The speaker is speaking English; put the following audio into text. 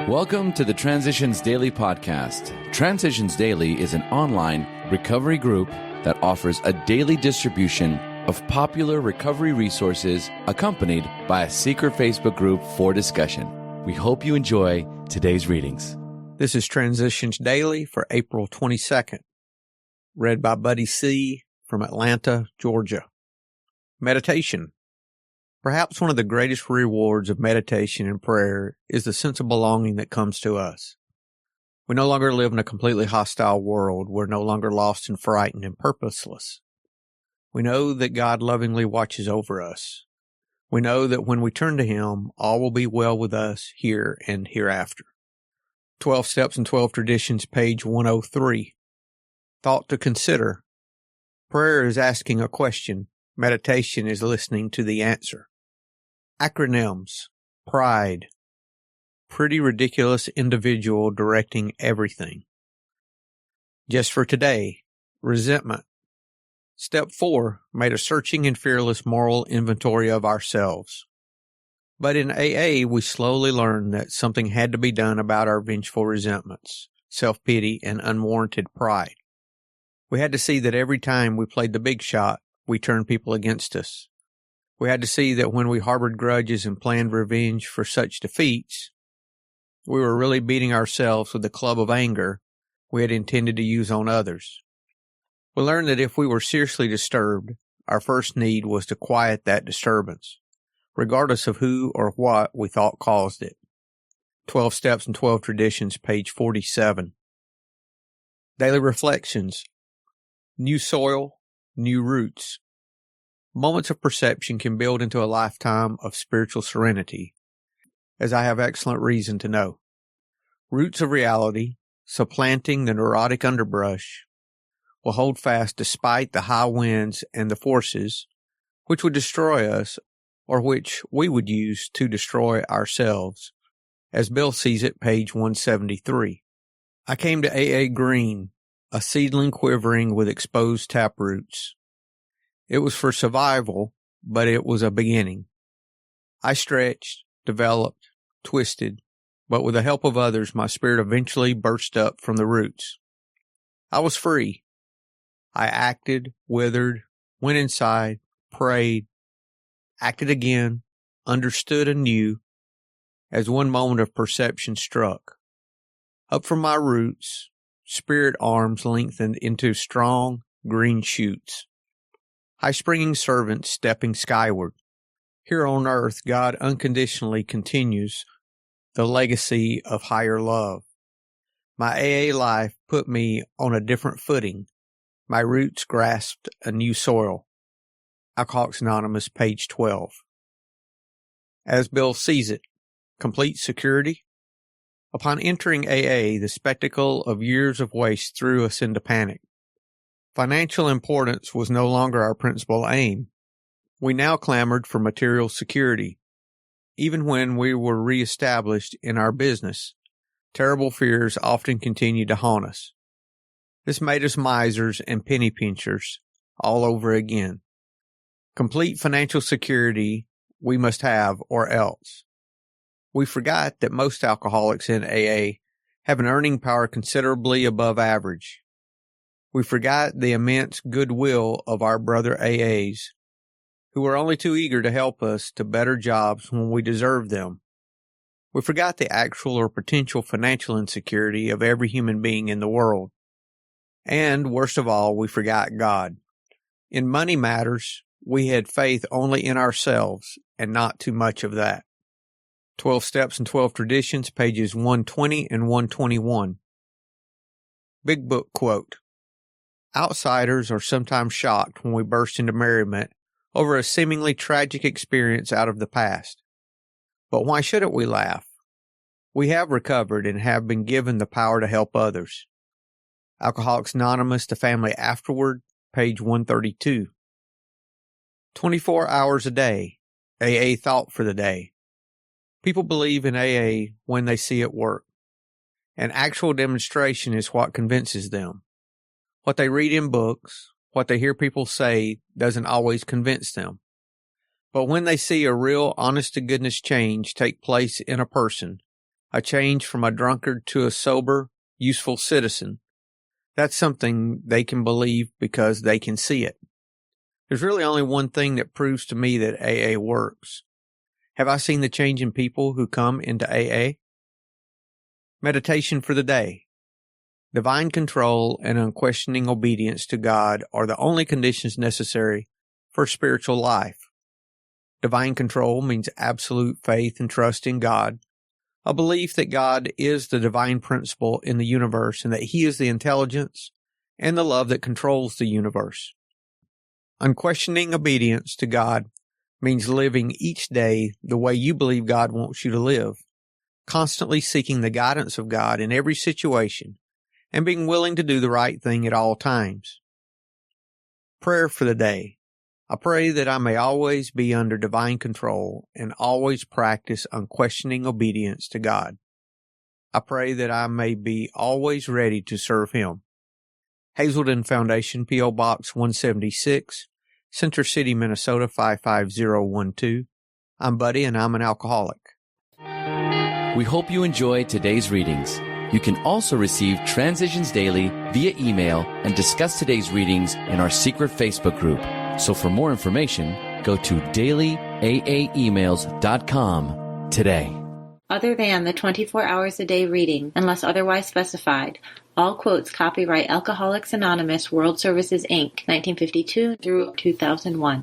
Welcome to the Transitions Daily podcast. Transitions Daily is an online recovery group that offers a daily distribution of popular recovery resources accompanied by a secret Facebook group for discussion. We hope you enjoy today's readings. This is Transitions Daily for April 22nd, read by Buddy C. from Atlanta, Georgia. Meditation. Perhaps one of the greatest rewards of meditation and prayer is the sense of belonging that comes to us. We no longer live in a completely hostile world. We're no longer lost and frightened and purposeless. We know that God lovingly watches over us. We know that when we turn to Him, all will be well with us here and hereafter. 12 Steps and 12 Traditions, page 103. Thought to consider. Prayer is asking a question. Meditation is listening to the answer. Acronyms. Pride. Pretty ridiculous individual directing everything. Just for today. Resentment. Step 4. Made a searching and fearless moral inventory of ourselves. But in AA, we slowly learned that something had to be done about our vengeful resentments, self-pity, and unwarranted pride. We had to see that every time we played the big shot, we turned people against us. We had to see that when we harbored grudges and planned revenge for such defeats, we were really beating ourselves with the club of anger we had intended to use on others. We learned that if we were seriously disturbed, our first need was to quiet that disturbance, regardless of who or what we thought caused it. 12 Steps and 12 Traditions, page 47. Daily Reflections. New soil, new roots. Moments of perception can build into a lifetime of spiritual serenity, as I have excellent reason to know. Roots of reality, supplanting the neurotic underbrush, will hold fast despite the high winds and the forces which would destroy us or which we would use to destroy ourselves, as Bill sees it, page 173. I came to AA green, a seedling quivering with exposed taproots. It was for survival, but it was a beginning. I stretched, developed, twisted, but with the help of others, my spirit eventually burst up from the roots. I was free. I acted, withered, went inside, prayed, acted again, understood anew, as one moment of perception struck. Up from my roots, spirit arms lengthened into strong green shoots. High-springing servants stepping skyward. Here on earth, God unconditionally continues the legacy of higher love. My AA life put me on a different footing. My roots grasped a new soil. Alcoholics Anonymous, page 12. As Bill sees it, complete security. Upon entering AA, the spectacle of years of waste threw us into panic. Financial importance was no longer our principal aim. We now clamored for material security. Even when we were reestablished in our business, terrible fears often continued to haunt us. This made us misers and penny pinchers all over again. Complete financial security we must have, or else. We forgot that most alcoholics in AA have an earning power considerably above average. We forgot the immense goodwill of our brother AAs, who were only too eager to help us to better jobs when we deserved them. We forgot the actual or potential financial insecurity of every human being in the world. And, worst of all, we forgot God. In money matters, we had faith only in ourselves, and not too much of that. 12 Steps and 12 Traditions, pages 120 and 121. Big Book quote. Outsiders are sometimes shocked when we burst into merriment over a seemingly tragic experience out of the past. But why shouldn't we laugh? We have recovered and have been given the power to help others. Alcoholics Anonymous, The Family Afterward, page 132. 24 hours a day. AA thought for the day. People believe in AA when they see it work. An actual demonstration is what convinces them. What they read in books, what they hear people say doesn't always convince them. But when they see a real honest-to-goodness change take place in a person, a change from a drunkard to a sober, useful citizen. That's something they can believe because they can see it. There's really only one thing that proves to me that AA works. Have I seen the change in people who come into AA? Meditation for the day. Divine control and unquestioning obedience to God are the only conditions necessary for spiritual life. Divine control means absolute faith and trust in God, a belief that God is the divine principle in the universe and that He is the intelligence and the love that controls the universe. Unquestioning obedience to God means living each day the way you believe God wants you to live, constantly seeking the guidance of God in every situation, and being willing to do the right thing at all times. Prayer for the day. I pray that I may always be under divine control and always practice unquestioning obedience to God. I pray that I may be always ready to serve Him. Hazelden Foundation, P.O. Box 176, Center City, Minnesota 55012. I'm Buddy and I'm an alcoholic. We hope you enjoyed today's readings. You can also receive Transitions Daily via email and discuss today's readings in our secret Facebook group. So for more information, go to dailyaaemails.com today. Other than the 24 hours a day reading, unless otherwise specified, all quotes copyright Alcoholics Anonymous World Services, Inc., 1952 through 2001.